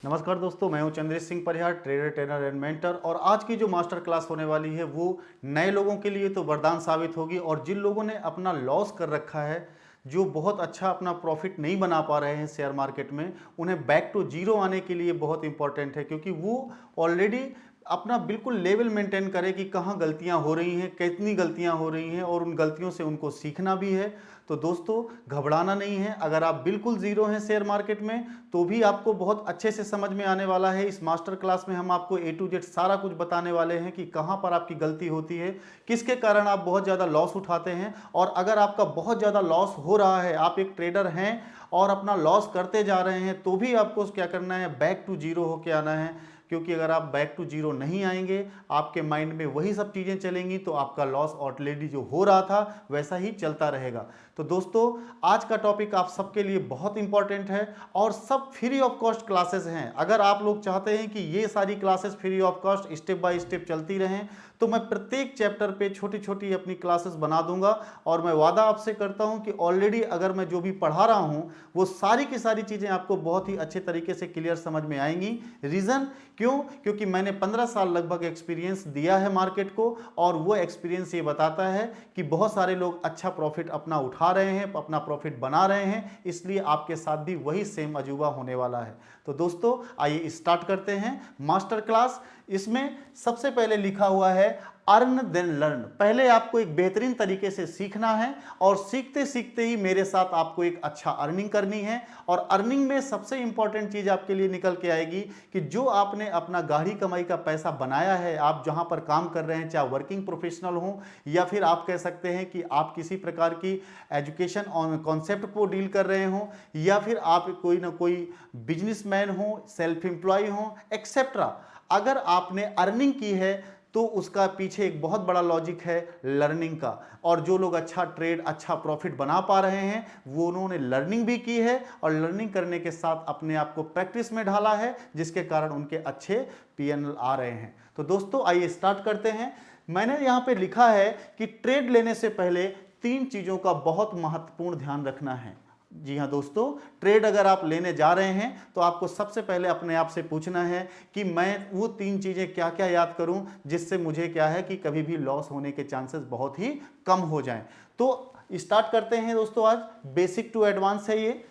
नमस्कार दोस्तों, मैं हूं Chandresh Singh Parihar, trader trainer and mentor. और आज की जो मास्टर क्लास होने वाली है वो नए लोगों के लिए तो वरदान साबित होगी। और जिन लोगों ने अपना लॉस कर रखा है, जो बहुत अच्छा अपना प्रॉफिट नहीं बना पा रहे हैं शेयर मार्केट में, उन्हें बैक टू जीरो आने के लिए बहुत इंपॉर्टेंट है, क्योंकि वो ऑलरेडी अपना बिल्कुल लेवल मेंटेन करें कि कहाँ गलतियाँ हो रही हैं, कितनी गलतियाँ हो रही हैं, और उन गलतियों से उनको सीखना भी है। तो दोस्तों, घबराना नहीं है। अगर आप बिल्कुल ज़ीरो हैं शेयर मार्केट में, तो भी आपको बहुत अच्छे से समझ में आने वाला है। इस मास्टर क्लास में हम आपको ए टू जेड सारा कुछ बताने वाले हैं कि कहाँ पर आपकी गलती होती है, किसके कारण आप बहुत ज़्यादा लॉस उठाते हैं। और अगर आपका बहुत ज़्यादा लॉस हो रहा है, आप एक ट्रेडर हैं और अपना लॉस करते जा रहे हैं, तो भी आपको क्या करना है, बैक टू जीरो होके आना है। क्योंकि अगर आप बैक टू जीरो नहीं आएंगे, आपके माइंड में वही सब चीज़ें चलेंगी, तो आपका लॉस ऑलरेडी जो हो रहा था वैसा ही चलता रहेगा। तो दोस्तों, आज का टॉपिक आप सबके लिए बहुत इंपॉर्टेंट है और सब फ्री ऑफ कॉस्ट क्लासेस हैं। अगर आप लोग चाहते हैं कि ये सारी classes free of cost step by step चलती रहें, तो मैं प्रत्येक चैप्टर पे छोटी छोटी अपनी क्लासेस बना दूंगा। और मैं वादा आपसे करता हूं कि ऑलरेडी अगर मैं जो भी पढ़ा रहा हूं, वो सारी की सारी चीज़ें आपको बहुत ही अच्छे तरीके से क्लियर समझ में आएंगी। रीज़न क्यों? क्योंकि मैंने 15 साल लगभग एक्सपीरियंस दिया है मार्केट को, और वो एक्सपीरियंस ये बताता है कि बहुत सारे लोग अच्छा प्रॉफिट अपना उठा रहे हैं, अपना प्रॉफिट बना रहे हैं। इसलिए आपके साथ भी वही सेम अजूबा होने वाला है। तो दोस्तों, आइए स्टार्ट करते हैं मास्टर क्लास। इसमें सबसे पहले लिखा हुआ है अर्न देन लर्न। पहले आपको एक बेहतरीन तरीके से सीखना है, और सीखते सीखते ही मेरे साथ आपको एक अच्छा अर्निंग करनी है। और अर्निंग में सबसे इंपॉर्टेंट चीज आपके लिए निकल के आएगी कि जो आपने अपना गाढ़ी कमाई का पैसा बनाया है, आप जहां पर काम कर रहे हैं, चाहे वर्किंग प्रोफेशनल हो या फिर आप कह सकते हैं कि आप किसी प्रकार की एजुकेशन ऑन कॉन्सेप्ट को डील कर रहे हो, या फिर आप कोई ना कोई बिजनेसमैन हो, सेल्फ एम्प्लॉय हो, एक्सेट्रा। अगर आपने अर्निंग की है, तो उसका पीछे एक बहुत बड़ा लॉजिक है लर्निंग का। और जो लोग अच्छा ट्रेड, अच्छा प्रॉफिट बना पा रहे हैं, वो उन्होंने लर्निंग भी की है, और लर्निंग करने के साथ अपने आप को प्रैक्टिस में ढाला है, जिसके कारण उनके अच्छे पीएनएल आ रहे हैं। तो दोस्तों, आइए स्टार्ट करते हैं। मैंने यहां पे लिखा है कि ट्रेड लेने से पहले 3 चीजों का बहुत महत्वपूर्ण ध्यान रखना है। जी हाँ दोस्तों, ट्रेड अगर आप लेने जा रहे हैं, तो आपको सबसे पहले अपने आप से पूछना है कि मैं वो 3 चीजें क्या क्या याद करूं, जिससे मुझे क्या है कि कभी भी लॉस होने के चांसेस बहुत ही कम हो जाएं। तो स्टार्ट करते हैं दोस्तों। आज बेसिक टू एडवांस है ये।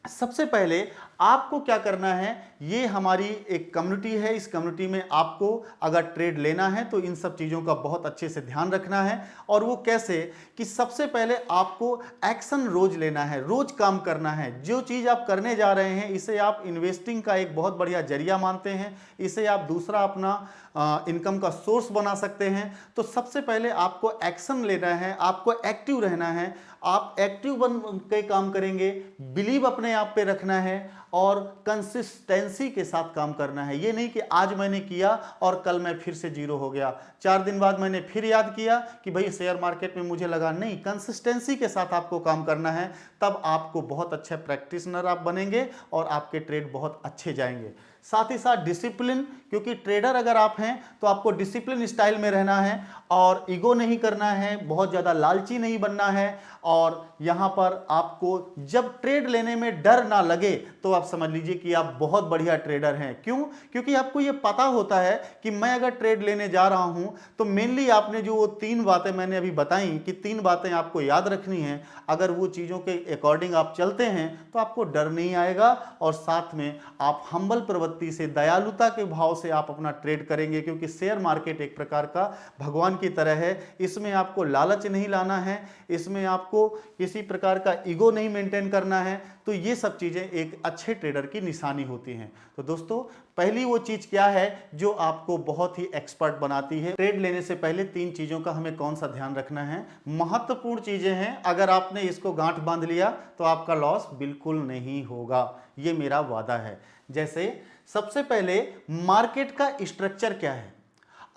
सबसे पहले आपको क्या करना है, ये हमारी एक कम्युनिटी है। इस कम्युनिटी में आपको अगर ट्रेड लेना है, तो इन सब चीज़ों का बहुत अच्छे से ध्यान रखना है। और वो कैसे कि सबसे पहले आपको एक्शन रोज लेना है, रोज काम करना है। जो चीज़ आप करने जा रहे हैं, इसे आप इन्वेस्टिंग का एक बहुत बढ़िया जरिया मानते हैं, इसे आप दूसरा अपना इनकम का सोर्स बना सकते हैं। तो सबसे पहले आपको एक्शन लेना है, आपको एक्टिव रहना है। आप एक्टिव बन के काम करेंगे, बिलीव अपने आप पे रखना है, और कंसिस्टेंसी के साथ काम करना है। ये नहीं कि आज मैंने किया और कल मैं फिर से जीरो हो गया, 4 दिन बाद मैंने फिर याद किया कि भाई शेयर मार्केट में मुझे लगा। नहीं, कंसिस्टेंसी के साथ आपको काम करना है। तब आपको बहुत अच्छे प्रैक्टिशनर आप बनेंगे और आपके ट्रेड बहुत अच्छे जाएंगे। साथ ही साथ डिसिप्लिन, क्योंकि ट्रेडर अगर आप हैं, तो आपको डिसिप्लिन स्टाइल में रहना है, और ईगो नहीं करना है, बहुत ज़्यादा लालची नहीं बनना है। और यहाँ पर आपको जब ट्रेड लेने में डर ना लगे, तो आप समझ लीजिए कि आप बहुत बढ़िया ट्रेडर हैं। क्यों? क्योंकि आपको ये पता होता है कि मैं अगर ट्रेड लेने जा रहा हूं, तो मेनली आपने जो वो 3 बातें मैंने अभी बताई कि 3 बातें आपको याद रखनी है। अगर वो चीज़ों के अकॉर्डिंग आप चलते हैं, तो आपको डर नहीं आएगा, और साथ में आप हम्बल प्रवृत्ति से, दयालुता के भाव से आप अपना ट्रेड करेंगे। क्योंकि शेयर मार्केट एक प्रकार का भगवान की तरह है। इसमें आपको लालच नहीं लाना है, इसमें आपको किसी प्रकार का ईगो नहीं मेंटेन करना है। तो ये सब चीज़ें एक अच्छे ट्रेडर की निशानी होती हैं। तो दोस्तों, पहली वो चीज़ क्या है जो आपको बहुत ही एक्सपर्ट बनाती है? ट्रेड लेने से पहले 3 चीज़ों का हमें कौन सा ध्यान रखना है? महत्वपूर्ण चीज़ें हैं। अगर आपने इसको गांठ बांध लिया, तो आपका लॉस बिल्कुल नहीं होगा, ये मेरा वादा है। जैसे सबसे पहले, मार्केट का स्ट्रक्चर क्या है?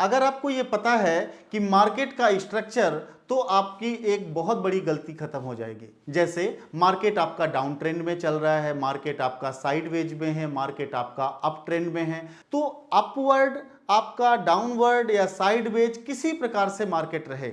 अगर आपको ये पता है कि मार्केट का स्ट्रक्चर, तो आपकी एक बहुत बड़ी गलती खत्म हो जाएगी। जैसे मार्केट आपका डाउन ट्रेंड में चल रहा है, मार्केट आपका साइडवेज में है, मार्केट आपका अप ट्रेंड में है, तो अपवर्ड, आपका डाउनवर्ड या साइडवेज, किसी प्रकार से मार्केट रहे,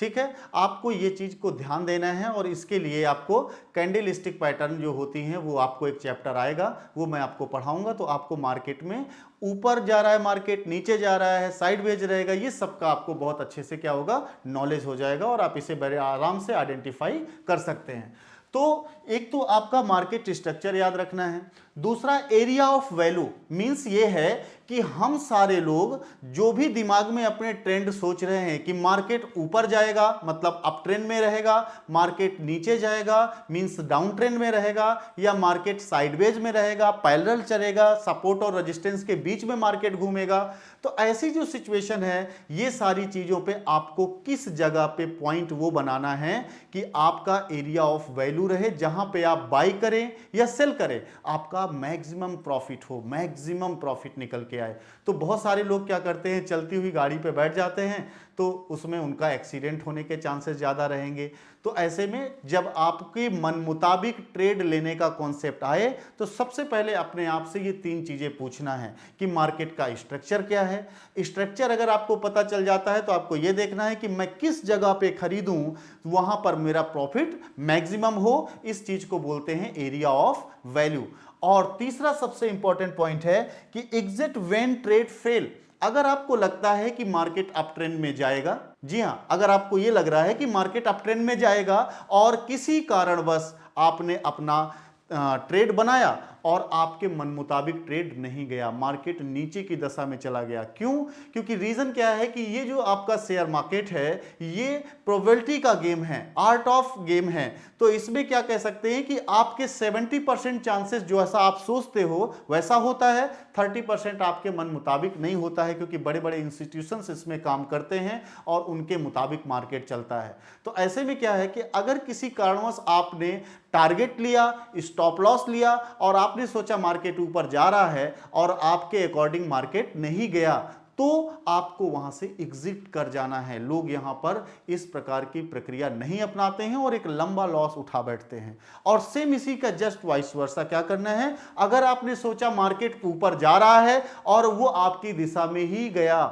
ठीक है, आपको ये चीज को ध्यान देना है और इसके लिए आपको कैंडल स्टिक पैटर्न जो होती हैं वो आपको एक चैप्टर आएगा, वो मैं आपको पढ़ाऊंगा। तो आपको मार्केट में ऊपर जा रहा है, मार्केट नीचे जा रहा है, साइडवेज रहेगा, ये सब का आपको बहुत अच्छे से क्या होगा, नॉलेज हो जाएगा और आप इसे बड़े आराम से आइडेंटिफाई कर सकते हैं। तो एक तो आपका मार्केट स्ट्रक्चर याद रखना है, दूसरा एरिया ऑफ वैल्यू मींस ये है कि हम सारे लोग जो भी दिमाग में अपने ट्रेंड सोच रहे हैं कि मार्केट ऊपर जाएगा मतलब अप ट्रेंड में रहेगा, मार्केट नीचे जाएगा मींस डाउन ट्रेंड में रहेगा, या मार्केट साइडवेज में रहेगा, पैरेलल चलेगा, सपोर्ट और रेजिस्टेंस के बीच में मार्केट घूमेगा, तो ऐसी जो सिचुएशन है ये सारी चीजों पे आपको किस जगह पे पॉइंट वो बनाना है कि आपका एरिया ऑफ वैल्यू रहे, जहां पे आप बाई करें या सेल करें, आपका मैक्सिमम प्रॉफिट हो, मैक्सिमम प्रॉफिट निकल के आए। तो बहुत सारे लोग क्या करते हैं, चलती हुई गाड़ी पे बैठ जाते हैं तो उसमें उनका एक्सीडेंट होने के चांसेस ज़्यादा रहेंगे। तो ऐसे में जब आपके मन मुताबिक ट्रेड लेने का कॉन्सेप्ट आए तो सबसे पहले अपने आप से ये 3 चीज़ें पूछना है कि मार्केट का स्ट्रक्चर क्या है। स्ट्रक्चर अगर आपको पता चल जाता है तो आपको ये देखना है कि मैं किस जगह पे खरीदूं वहां पर मेरा प्रॉफिट मैक्सिमम हो, इस चीज को बोलते हैं एरिया ऑफ वैल्यू। और तीसरा सबसे इंपॉर्टेंट पॉइंट है कि एग्जिट व्हेन ट्रेड फेल। अगर आपको लगता है कि मार्केट अप ट्रेंड में जाएगा, जी हां, अगर आपको यह लग रहा है कि मार्केट अप ट्रेंड में जाएगा और किसी कारणवश आपने अपना ट्रेड बनाया और आपके मन मुताबिक ट्रेड नहीं गया, मार्केट नीचे की दशा में चला गया, क्यों? क्योंकि रीजन क्या है कि ये जो आपका शेयर मार्केट है ये प्रोबेबिलिटी का गेम है, आर्ट ऑफ गेम है। तो इसमें क्या कह सकते हैं कि आपके 70% चांसेस जो ऐसा आप सोचते हो वैसा होता है, 30% आपके मन मुताबिक नहीं होता है, क्योंकि बड़े बड़े इंस्टीट्यूशंस इसमें काम करते हैं और उनके मुताबिक मार्केट चलता है। तो ऐसे में क्या है कि अगर किसी कारणवश आपने टारगेट लिया, स्टॉप लॉस लिया और आपने सोचा मार्केट ऊपर जा रहा है और आपके अकॉर्डिंग मार्केट नहीं गया, तो आपको वहां से एग्जिट कर जाना है। लोग यहां पर इस प्रकार की प्रक्रिया नहीं अपनाते हैं और एक लंबा लॉस उठा बैठते हैं। और सेम इसी का जस्ट वाइस वर्सा क्या करना है, अगर आपने सोचा मार्केट ऊपर जा रहा है और वो आपकी दिशा में ही गया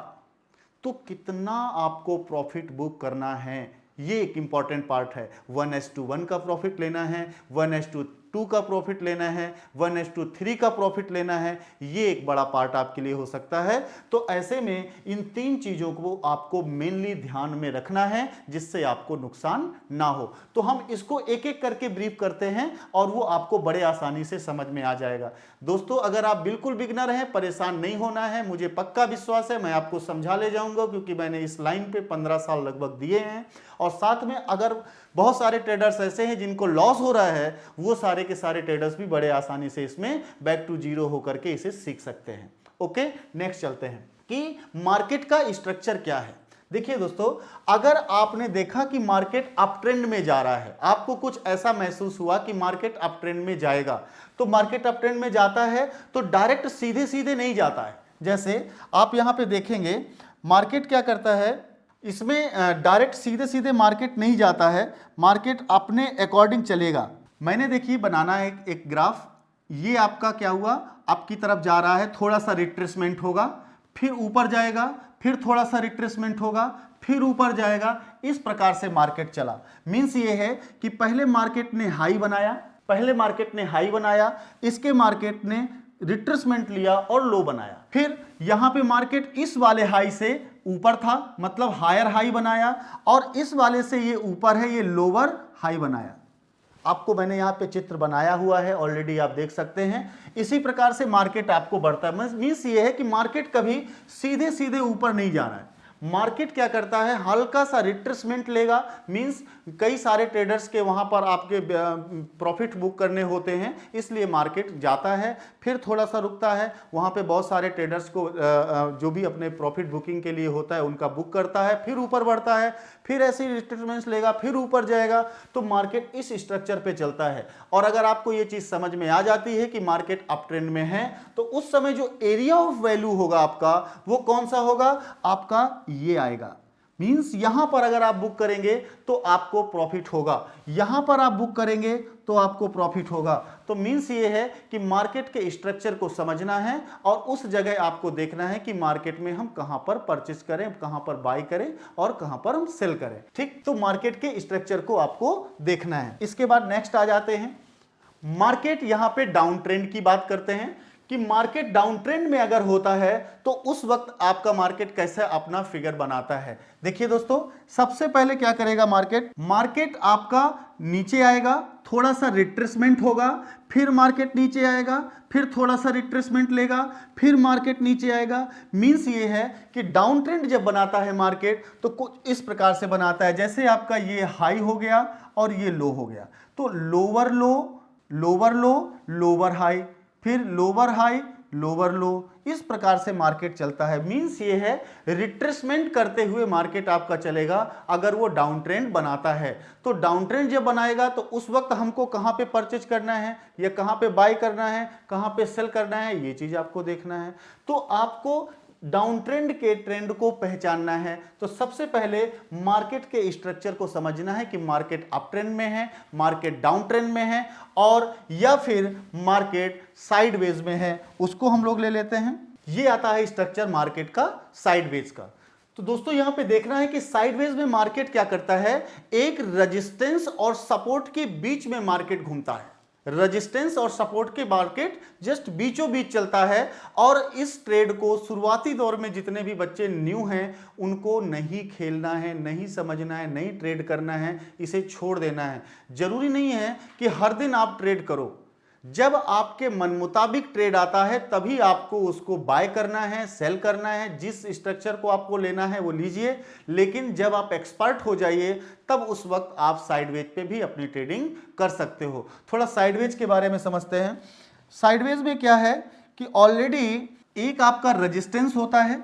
तो कितना आपको प्रॉफिट बुक करना है, ये एक इंपॉर्टेंट पार्ट है। 1:1 का प्रॉफिट लेना है, 1:2 का प्रॉफिट लेना है, 1:3 का प्रॉफिट लेना है, ये एक बड़ा पार्ट आपके लिए हो सकता है। तो ऐसे में इन 3 चीजों को आपको मेनली ध्यान में रखना है जिससे आपको नुकसान ना हो। तो हम इसको एक एक करके ब्रीफ करते हैं और वो आपको बड़े आसानी से समझ में आ जाएगा। दोस्तों अगर आप बिल्कुल बिगिनर हैं, परेशान नहीं होना है, मुझे पक्का विश्वास है मैं आपको समझा ले जाऊंगा, क्योंकि मैंने इस लाइन पे 15 साल लगभग दिए हैं। और साथ में अगर बहुत सारे ट्रेडर्स ऐसे हैं जिनको लॉस हो रहा है, वो सारे के सारे ट्रेडर्स भी बड़े आसानी से इसमें बैक टू जीरो होकर के इसे सीख सकते हैं। ओके, नेक्स्ट चलते हैं कि मार्केट का स्ट्रक्चर क्या है। देखिए दोस्तों, अगर आपने देखा कि मार्केट अप ट्रेंड में जा रहा है, आपको कुछ ऐसा महसूस हुआ कि मार्केट अप ट्रेंड में जाएगा, तो मार्केट अप ट्रेंड में जाता है तो डायरेक्ट सीधे सीधे नहीं जाता है। जैसे आप यहां पे देखेंगे मार्केट क्या करता है, इसमें डायरेक्ट सीधे सीधे मार्केट नहीं जाता है, मार्केट अपने अकॉर्डिंग चलेगा। मैंने देखिए बनाना है एक ग्राफ, ये आपका क्या हुआ, आपकी तरफ जा रहा है, थोड़ा सा रिट्रेसमेंट होगा, फिर ऊपर जाएगा, फिर थोड़ा सा रिट्रेसमेंट होगा, फिर ऊपर जाएगा, इस प्रकार से मार्केट चला। मींस ये है कि पहले मार्केट ने हाई बनाया, इसके मार्केट ने रिट्रेसमेंट लिया और लो बनाया, फिर यहां पे मार्केट इस वाले हाई से ऊपर था, मतलब हायर हाई बनाया, और इस वाले से ये ऊपर है, ये लोअर हाई बनाया। आपको मैंने यहां पे चित्र बनाया हुआ है ऑलरेडी, आप देख सकते हैं। इसी प्रकार से मार्केट आपको बढ़ता है। मींस ये है कि मार्केट कभी सीधे सीधे ऊपर नहीं जा रहा है, मार्केट क्या करता है, हल्का सा रिट्रेसमेंट लेगा। मींस कई सारे ट्रेडर्स के वहां पर आपके प्रॉफिट बुक करने होते हैं, इसलिए मार्केट जाता है, फिर थोड़ा सा रुकता है, वहां पे बहुत सारे ट्रेडर्स को जो भी अपने प्रॉफिट बुकिंग के लिए होता है उनका बुक करता है, फिर ऊपर बढ़ता है, फिर ऐसे ही रिट्रेसमेंट्स लेगा, फिर ऊपर जाएगा। तो मार्केट इस स्ट्रक्चर पे चलता है। और अगर आपको ये चीज समझ में आ जाती है कि मार्केट अप ट्रेंड में है, तो उस समय जो एरिया ऑफ वैल्यू होगा आपका, वो कौन सा होगा, आपका ये आएगा, मींस यहां पर अगर आप बुक करेंगे तो आपको प्रॉफिट होगा, यहां पर आप बुक करेंगे तो आपको प्रॉफिट होगा। तो मींस ये है कि मार्केट के स्ट्रक्चर को समझना है और उस जगह आपको देखना है कि मार्केट में हम कहां पर परचेज करें, कहां पर बाय करें और कहां पर हम सेल करें। ठीक, तो मार्केट के स्ट्रक्चर को आपको देखना है। इसके बाद नेक्स्ट आ जाते हैं मार्केट, यहां पे डाउन ट्रेंड की बात करते हैं कि मार्केट डाउन ट्रेंड में अगर होता है तो उस वक्त आपका मार्केट कैसे अपना फिगर बनाता है। देखिए दोस्तों, सबसे पहले क्या करेगा मार्केट आपका नीचे आएगा, थोड़ा सा रिट्रेसमेंट होगा, फिर मार्केट नीचे आएगा, फिर थोड़ा सा रिट्रेसमेंट लेगा, फिर मार्केट नीचे आएगा। मींस ये है कि डाउन ट्रेंड जब बनाता है मार्केट तो कुछ इस प्रकार से बनाता है, जैसे आपका ये हाई हो गया और ये लो हो गया, तो लोअर लो, लोअर लो, लोअर हाई, फिर लोअर हाई, लोअर लो, इस प्रकार से मार्केट चलता है। मींस ये है रिट्रेसमेंट करते हुए मार्केट आपका चलेगा अगर वो डाउन ट्रेंड बनाता है। तो डाउन ट्रेंड जब बनाएगा तो उस वक्त हमको कहां पे परचेज करना है या कहां पे बाय करना है, कहां पे सेल करना है, ये चीज आपको देखना है। तो आपको डाउन ट्रेंड के ट्रेंड को पहचानना है। तो सबसे पहले मार्केट के स्ट्रक्चर को समझना है कि मार्केट अप ट्रेंड में है, मार्केट डाउन ट्रेंड में है और या फिर मार्केट साइडवेज में है, उसको हम लोग ले लेते हैं। ये आता है स्ट्रक्चर मार्केट का साइडवेज का। तो दोस्तों यहां पे देखना है कि साइडवेज में मार्केट क्या करता है, एक रेजिस्टेंस और सपोर्ट के बीच में मार्केट घूमता है। रेजिस्टेंस और सपोर्ट के मार्केट जस्ट बीचों बीच चलता है और इस ट्रेड को शुरुआती दौर में जितने भी बच्चे न्यू हैं उनको नहीं खेलना है, नहीं समझना है, नहीं ट्रेड करना है, इसे छोड़ देना है। जरूरी नहीं है कि हर दिन आप ट्रेड करो, जब आपके मन मुताबिक ट्रेड आता है तभी आपको उसको बाय करना है, सेल करना है, जिस स्ट्रक्चर को आपको लेना है वो लीजिए। लेकिन जब आप एक्सपर्ट हो जाइए तब उस वक्त आप साइडवेज पे भी अपनी ट्रेडिंग कर सकते हो। थोड़ा साइडवेज के बारे में समझते हैं। साइडवेज में क्या है कि ऑलरेडी एक आपका रेजिस्टेंस होता है,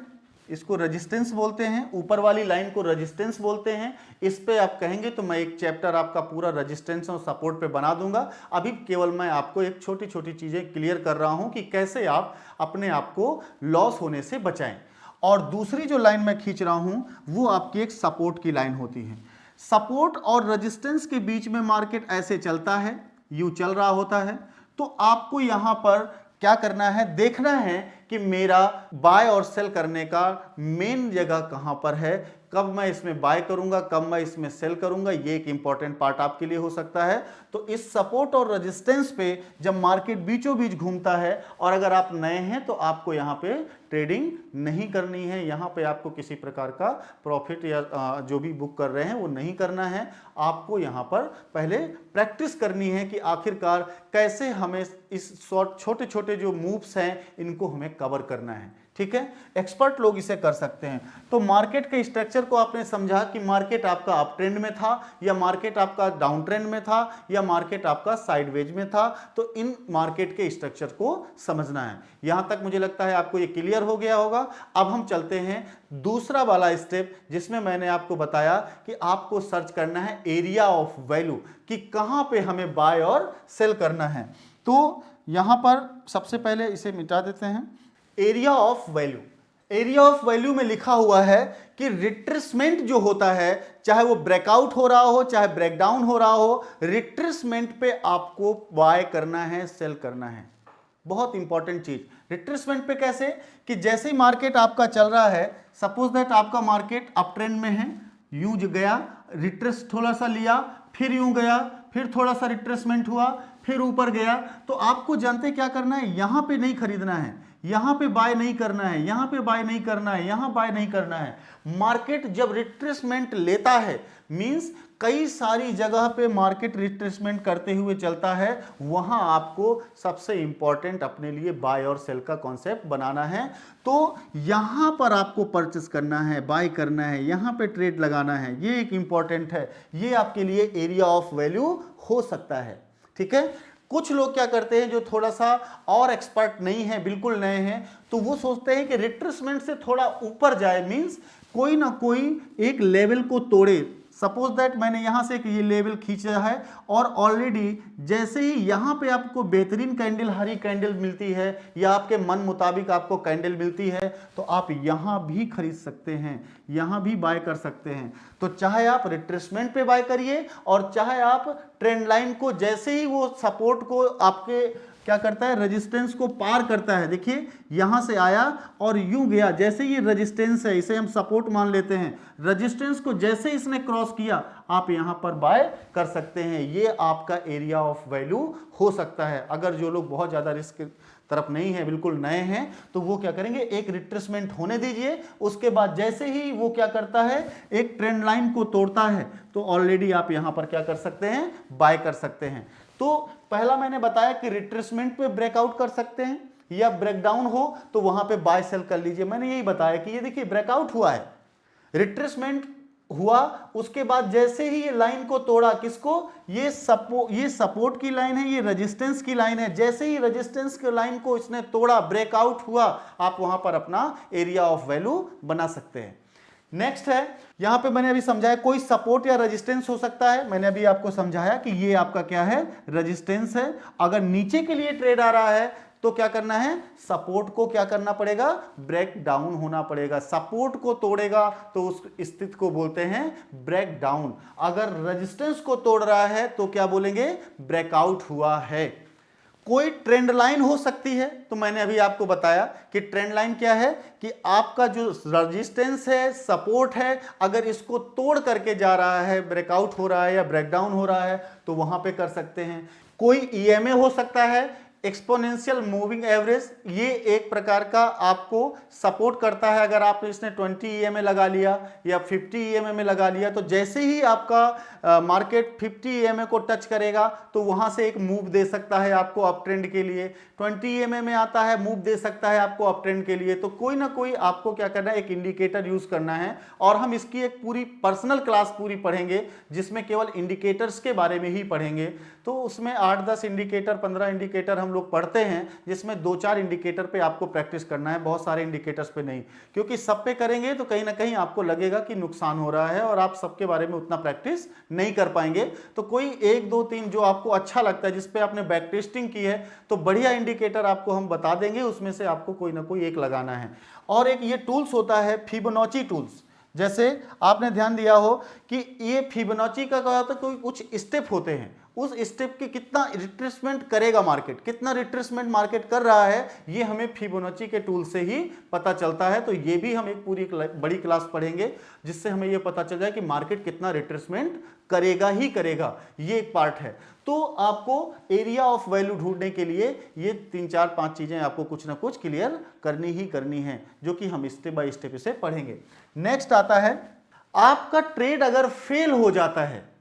इसको रेजिस्टेंस बोलते हैं, ऊपर वाली लाइन को रेजिस्टेंस बोलते हैं। इस पे आप कहेंगे तो मैं एक चैप्टर आपका पूरा रेजिस्टेंस और सपोर्ट पे बना दूंगा। अभी केवल मैं आपको एक छोटी छोटी चीजें क्लियर कर रहा हूं कि कैसे आप अपने आप को लॉस होने से बचाएं। और दूसरी जो लाइन मैं खींच रहा हूं वो आपकी एक सपोर्ट की लाइन होती है। सपोर्ट और रेजिस्टेंस के बीच में मार्केट ऐसे चलता है, यूं चल रहा होता है। तो आपको यहां पर क्या करना है, देखना है कि मेरा बाय और सेल करने का मेन जगह कहां पर है, कब मैं इसमें बाय करूंगा, कब मैं इसमें सेल करूंगा, ये एक इंपॉर्टेंट पार्ट आपके लिए हो सकता है। तो इस सपोर्ट और रेजिस्टेंस पे जब मार्केट बीचों बीच घूमता है और अगर आप नए हैं तो आपको यहां पे ट्रेडिंग नहीं करनी है, यहां पे आपको किसी प्रकार का प्रॉफिट या जो भी बुक कर रहे हैं वो नहीं करना है। आपको यहां पर पहले प्रैक्टिस करनी है कि आखिरकार कैसे हमें इस छोटे छोटे जो मूव्स हैं इनको हमें कवर करना है। ठीक है, एक्सपर्ट लोग इसे कर सकते हैं। तो मार्केट के स्ट्रक्चर को आपने समझा कि मार्केट आपका अप ट्रेंड में था या मार्केट आपका डाउन ट्रेंड में था या मार्केट आपका साइडवेज में था। तो इन मार्केट के स्ट्रक्चर को समझना है। यहां तक मुझे लगता है आपको ये क्लियर हो गया होगा। अब हम चलते हैं दूसरा वाला स्टेप, जिसमें मैंने आपको बताया कि आपको सर्च करना है एरिया ऑफ वैल्यू, कि कहां पे हमें बाय और सेल करना है। तो यहां पर सबसे पहले इसे मिटा देते हैं, area of value. Area of value में लिखा हुआ है कि रिट्रेसमेंट जो होता है, चाहे वो ब्रेकआउट हो रहा हो चाहे ब्रेकडाउन हो रहा हो, रिट्रेसमेंट पे आपको बाय करना है, सेल करना है। बहुत इंपॉर्टेंट चीज, रिट्रेसमेंट पे कैसे, कि जैसे ही मार्केट आपका चल रहा है, सपोज दैट आपका मार्केट अप ट्रेंड में है, यूं गया, रिट्रेस थोड़ा सा लिया, फिर यूं गया, फिर थोड़ा सा रिट्रेसमेंट हुआ, फिर ऊपर गया, तो आपको जानते क्या करना है, यहां पे नहीं खरीदना है, यहां पे बाय नहीं करना है, यहां पे बाय नहीं करना है, यहां बाय नहीं करना है। मार्केट जब रिट्रेसमेंट लेता है, मींस कई सारी जगह पे मार्केट रिट्रेसमेंट करते हुए चलता है, वहां आपको सबसे इंपॉर्टेंट अपने लिए बाय और सेल का कॉन्सेप्ट बनाना है। तो यहां पर आपको परचेस करना है, बाय करना है, यहां पे ट्रेड लगाना है, ये एक इंपॉर्टेंट है। ये आपके लिए एरिया ऑफ वैल्यू हो सकता है। ठीक है, कुछ लोग क्या करते हैं जो थोड़ा सा और एक्सपर्ट नहीं है, बिल्कुल नए हैं, तो वो सोचते हैं कि रिट्रेसमेंट से थोड़ा ऊपर जाए, मींस कोई ना कोई एक लेवल को तोड़े, सपोज दैट मैंने यहां से एक ये लेवल खींचा है और ऑलरेडी जैसे ही यहां पे आपको बेहतरीन कैंडल, हरी कैंडल मिलती है या आपके मन मुताबिक आपको कैंडल मिलती है तो आप यहां भी खरीद सकते हैं, यहां भी बाय कर सकते हैं। तो चाहे आप रिट्रेसमेंट पे बाय करिए और चाहे आप ट्रेंड लाइन को जैसे ही वो सपोर्ट को आपके क्या करता है, रेजिस्टेंस को पार करता है, देखिए यहां से आया और यूं गया, जैसे ये रेजिस्टेंस है इसे हम सपोर्ट मान लेते हैं, रेजिस्टेंस को जैसे इसने क्रॉस किया आप यहां पर बाय कर सकते हैं। ये आपका एरिया ऑफ वैल्यू हो सकता है। अगर जो लोग बहुत ज्यादा रिस्क तरफ नहीं है, बिल्कुल नए हैं, तो वो क्या करेंगे, एक रिट्रेसमेंट होने दीजिए, उसके बाद जैसे ही वो क्या करता है, एक ट्रेंड लाइन को तोड़ता है तो ऑलरेडी आप यहां पर क्या कर सकते हैं, बाय कर सकते हैं। तो पहला मैंने बताया कि रिट्रेसमेंट पे ब्रेकआउट कर सकते हैं या ब्रेकडाउन हो तो वहां पे बाय सेल कर लीजिए। मैंने यही बताया कि ये देखिए ब्रेकआउट हुआ है, रिट्रेसमेंट हुआ, उसके बाद जैसे ही ये लाइन को तोड़ा, किसको, ये सपोर्ट की लाइन है, ये रेजिस्टेंस की लाइन है, जैसे ही रेजिस्टेंस की लाइन को इसने तोड़ा, ब्रेकआउट हुआ, आप वहां पर अपना एरिया ऑफ वैल्यू बना सकते हैं। नेक्स्ट है, यहां पे मैंने अभी समझाया कोई सपोर्ट या रेजिस्टेंस हो सकता है। मैंने अभी आपको समझाया कि ये आपका क्या है, रेजिस्टेंस है। अगर नीचे के लिए ट्रेड आ रहा है तो क्या करना है, सपोर्ट को क्या करना पड़ेगा, ब्रेक डाउन होना पड़ेगा। सपोर्ट को तोड़ेगा तो उस स्थिति को बोलते हैं ब्रेक डाउन। अगर रेजिस्टेंस को तोड़ रहा है तो क्या बोलेंगे, ब्रेकआउट हुआ है। कोई ट्रेंड लाइन हो सकती है, तो मैंने अभी आपको बताया कि ट्रेंड लाइन क्या है, कि आपका जो रेजिस्टेंस है, सपोर्ट है, अगर इसको तोड़ करके जा रहा है, ब्रेकआउट हो रहा है या ब्रेकडाउन हो रहा है तो वहां पे कर सकते हैं। कोई ईएमए हो सकता है, एक्सपोनेंशियल मूविंग एवरेज, ये एक प्रकार का आपको सपोर्ट करता है। अगर आपने इसने 20 ईएमए लगा लिया या 50 ईएमए में लगा लिया तो जैसे ही आपका मार्केट 50 ईएमए को टच करेगा तो वहां से एक मूव दे सकता है आपको अप ट्रेंड के लिए। 20 ईएमए में आता है, मूव दे सकता है आपको अप ट्रेंड के लिए। तो कोई ना कोई आपको क्या करना है, एक इंडिकेटर यूज करना है। और हम इसकी एक पूरी पर्सनल क्लास पूरी पढ़ेंगे जिसमें केवल इंडिकेटर्स के बारे में ही पढ़ेंगे। तो उसमें 8-10 इंडिकेटर, 15 इंडिकेटर हम लोग पढ़ते हैं, जिसमें 2-4 इंडिकेटर पे आपको प्रैक्टिस करना है, बहुत सारे इंडिकेटर्स पे नहीं, क्योंकि सब पे करेंगे तो कहीं ना कहीं आपको लगेगा कि नुकसान हो रहा है और आप सबके बारे में उतना प्रैक्टिस नहीं कर पाएंगे। तो कोई 1, 2, 3 जो आपको अच्छा लगता है, जिसपे आपने बैक टेस्टिंग की है, तो बढ़िया इंडिकेटर आपको हम बता देंगे, उसमें से आपको कोई ना कोई एक लगाना है। और एक ये टूल्स होता है फिबोनाची टूल्स। जैसे आपने ध्यान दिया हो कि ये फिबोनाची का क्या होता है, कोई कुछ स्टेप होते हैं, उस स्टेप के कितना रिट्रेसमेंट करेगा मार्केट, कितना रिट्रेसमेंट मार्केट कर रहा है, ये हमें फिबोनाची के टूल से ही पता चलता है। तो ये भी हम एक पूरी बड़ी क्लास पढ़ेंगे जिससे हमें ये पता चल जाए कि मार्केट कितना रिट्रेसमेंट करेगा ही करेगा, ये एक पार्ट है। तो आपको एरिया ऑफ वैल्यू ढूंढने के लिए ये 3-4-5 चीजें आपको कुछ ना कुछ क्लियर करनी ही करनी है, जो कि हम स्टेप बाय स्टेप इसे पढ़ेंगे। नेक्स्ट आता है, आपका ट्रेड अगर फेल हो जाता है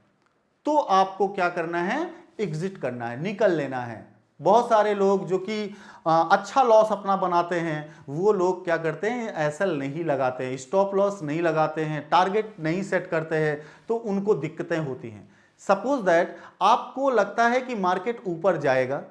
तो आपको क्या करना है, एग्जिट करना है, निकल लेना है। बहुत सारे लोग जो कि अच्छा लॉस अपना बनाते हैं, वो लोग क्या करते हैं, एसएल नहीं लगाते हैं, स्टॉप लॉस नहीं लगाते हैं, टारगेट नहीं सेट करते हैं, तो उनको दिक्कतें होती हैं। सपोज दैट आपको लगता है कि मार्केट ऊपर जाएगा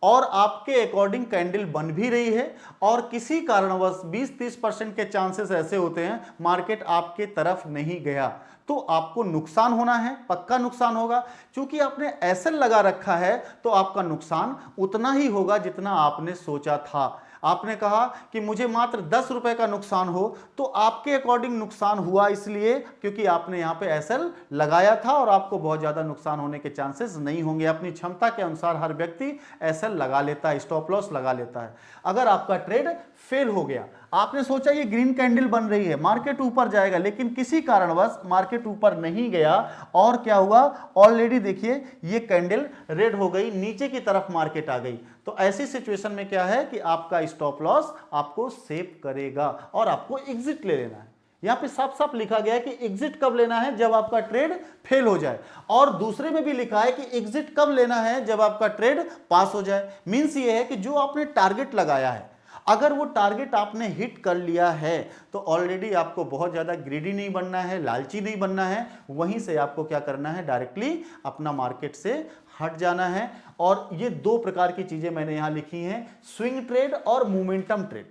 और आपके अकॉर्डिंग कैंडल बन भी रही है और किसी कारणवश 20-30% के चांसेस ऐसे होते हैं मार्केट आपके तरफ नहीं गया, तो आपको नुकसान होना है, पक्का नुकसान होगा। क्योंकि आपने एसएल लगा रखा है तो आपका नुकसान उतना ही होगा जितना आपने सोचा था। आपने कहा कि मुझे मात्र 10 रुपए का नुकसान हो, तो आपके अकॉर्डिंग नुकसान हुआ इसलिए क्योंकि आपने यहां पे एसएल लगाया था और आपको बहुत ज्यादा नुकसान होने के चांसेस नहीं होंगे। अपनी क्षमता के अनुसार हर व्यक्ति एसएल लगा लेता है, स्टॉप लॉस लगा लेता है। अगर आपका ट्रेड फेल हो गया, आपने सोचा ये ग्रीन कैंडल बन रही है, मार्केट ऊपर जाएगा, लेकिन किसी कारणवश मार्केट ऊपर नहीं गया और क्या हुआ, ऑलरेडी देखिए ये कैंडल रेड हो गई, नीचे की तरफ मार्केट आ गई, तो ऐसी सिचुएशन में क्या है कि आपका स्टॉप लॉस आपको सेव करेगा और आपको एग्जिट ले लेना है। यहां पे साफ साफ लिखा गया है कि एग्जिट कब लेना है, जब आपका ट्रेड फेल हो जाए। और दूसरे में भी लिखा है कि एग्जिट कब लेना है, जब आपका ट्रेड पास हो जाए। मींस ये है कि जो आपने टारगेट लगाया है, अगर वो टारगेट आपने हिट कर लिया है तो ऑलरेडी आपको बहुत ज्यादा ग्रीडी नहीं बनना है, लालची नहीं बनना है, वहीं से आपको क्या करना है, डायरेक्टली अपना मार्केट से हट जाना है। और ये 2 प्रकार की चीजें मैंने यहां लिखी हैं, स्विंग ट्रेड और मोमेंटम ट्रेड।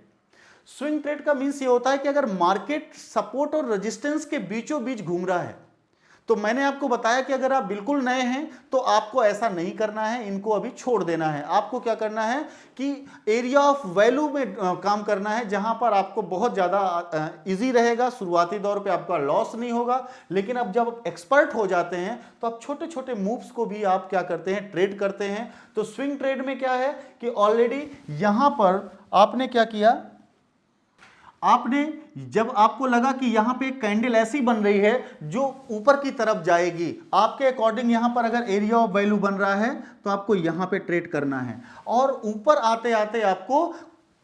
स्विंग ट्रेड का मीन्स ये होता है कि अगर मार्केट सपोर्ट और रेजिस्टेंस के बीचों बीच घूम रहा है तो मैंने आपको बताया कि अगर आप बिल्कुल नए हैं तो आपको ऐसा नहीं करना है, इनको अभी छोड़ देना है। आपको क्या करना है कि एरिया ऑफ वैल्यू में काम करना है, जहां पर आपको बहुत ज़्यादा इजी रहेगा, शुरुआती दौर पे आपका लॉस नहीं होगा। लेकिन अब जब एक्सपर्ट हो जाते हैं तो आप छोटे छोटे मूव्स को भी आप क्या करते हैं, ट्रेड करते हैं। तो स्विंग ट्रेड में क्या है कि ऑलरेडी यहां पर आपने क्या किया, आपने जब आपको लगा कि यहां पे एक कैंडल ऐसी बन रही है जो ऊपर की तरफ जाएगी, आपके अकॉर्डिंग यहां पर अगर एरिया ऑफ वैल्यू बन रहा है तो आपको यहां पे ट्रेड करना है, और ऊपर आते आते आपको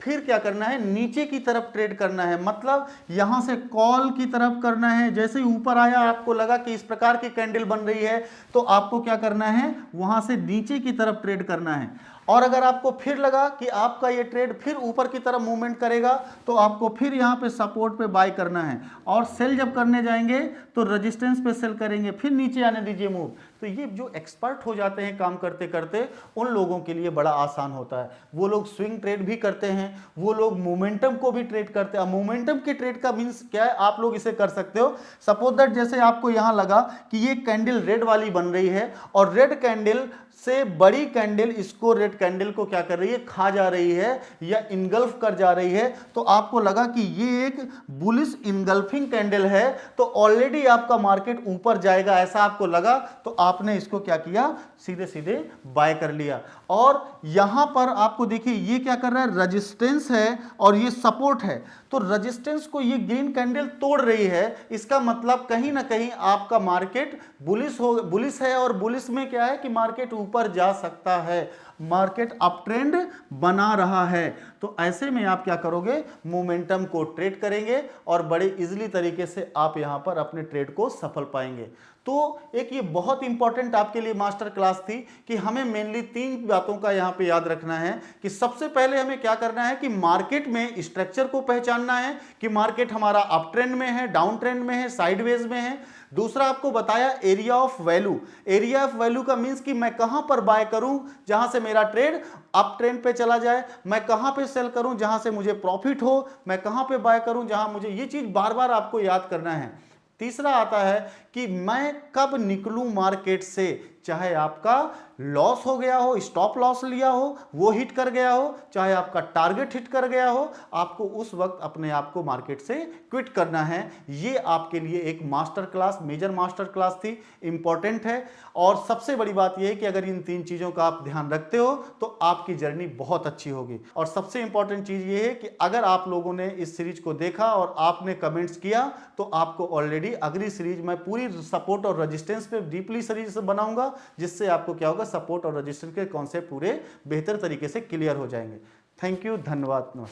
फिर क्या करना है, नीचे की तरफ ट्रेड करना है। मतलब यहां से कॉल की तरफ करना है। जैसे ही ऊपर आया, आपको लगा कि इस प्रकार की कैंडल बन रही है, तो आपको क्या करना है, वहां से नीचे की तरफ ट्रेड करना है। और अगर आपको फिर लगा कि आपका ये ट्रेड फिर ऊपर की तरफ मूवमेंट करेगा, तो आपको फिर यहाँ पे सपोर्ट पे बाय करना है, और सेल जब करने जाएंगे तो रेजिस्टेंस पे सेल करेंगे, फिर नीचे आने दीजिए मूव। तो ये जो एक्सपर्ट हो जाते हैं काम करते करते, उन लोगों के लिए बड़ा आसान होता है। वो लोग स्विंग ट्रेड भी करते हैं, वो लोग मोमेंटम को भी ट्रेड करते हैं। मोमेंटम के ट्रेड का मीन्स क्या है, आप लोग इसे कर सकते हो। सपोज दैट जैसे आपको यहां लगा कि ये कैंडल रेड वाली बन रही है, और रेड कैंडल से बड़ी कैंडल इसको, रेड कैंडल को क्या कर रही है, खा जा रही है या इनगल्फ कर जा रही है। तो आपको लगा कि ये एक बुलिश इनगल्फिंग कैंडल है, तो ऑलरेडी आपका मार्केट ऊपर जाएगा, ऐसा आपको लगा, तो आपने इसको क्या किया, सीधे सीधे बाय कर लिया। और यहां पर आपको देखिए ये क्या कर रहा है, रेजिस्टेंस है और ये सपोर्ट है। तो रेजिस्टेंस को ये ग्रीन कैंडल तोड़ रही है, इसका मतलब कहीं ना कहीं आपका मार्केट बुलिश है, और बुलिश में क्या है कि मार्केट ऊपर जा सकता है, मार्केट अप ट्रेंड बना रहा है। तो ऐसे में आप क्या करोगे, मोमेंटम को ट्रेड करेंगे और बड़े इजीली तरीके से आप यहां पर अपने ट्रेड को सफल पाएंगे। तो एक ये बहुत इंपॉर्टेंट आपके लिए मास्टर क्लास थी कि हमें मेनली 3 बातों का यहां पे याद रखना है कि सबसे पहले हमें क्या करना है कि मार्केट में स्ट्रक्चर को पहचानना है कि मार्केट हमारा अप ट्रेंड में है, डाउन ट्रेंड में है, साइडवेज में है। दूसरा आपको बताया area of value. Area of value का मींस कि मैं कहां पर बाय करूं जहां से मेरा ट्रेड अप ट्रेंड पे चला जाए, मैं कहां पे सेल करूं जहां से मुझे प्रॉफिट हो, मैं कहां पे बाय करूं जहां मुझे, ये चीज बार बार आपको याद करना है। तीसरा आता है कि मैं कब निकलूं मार्केट से, चाहे आपका लॉस हो गया हो, स्टॉप लॉस लिया हो, वो हिट कर गया हो, चाहे आपका टारगेट हिट कर गया हो, आपको उस वक्त अपने आप को मार्केट से क्विट करना है। ये आपके लिए एक master class, major master class थी, इंपॉर्टेंट है। और सबसे बड़ी बात यह है कि अगर इन 3 चीजों का आप ध्यान रखते हो तो आपकी जर्नी बहुत अच्छी होगी। और सबसे इंपॉर्टेंट चीज ये है कि अगर आप लोगों ने इस सीरीज को देखा और आपने कमेंट्स किया, तो आपको ऑलरेडी अगली सीरीज मैं पूरी सपोर्ट और रेजिस्टेंस पे डीपली सीरीज बनाऊंगा, जिससे आपको क्या होगा, सपोर्ट और रेजिस्टेंस के कॉन्सेप्ट पूरे बेहतर तरीके से क्लियर हो जाएंगे। थैंक यू, धन्यवाद, नमस्कार।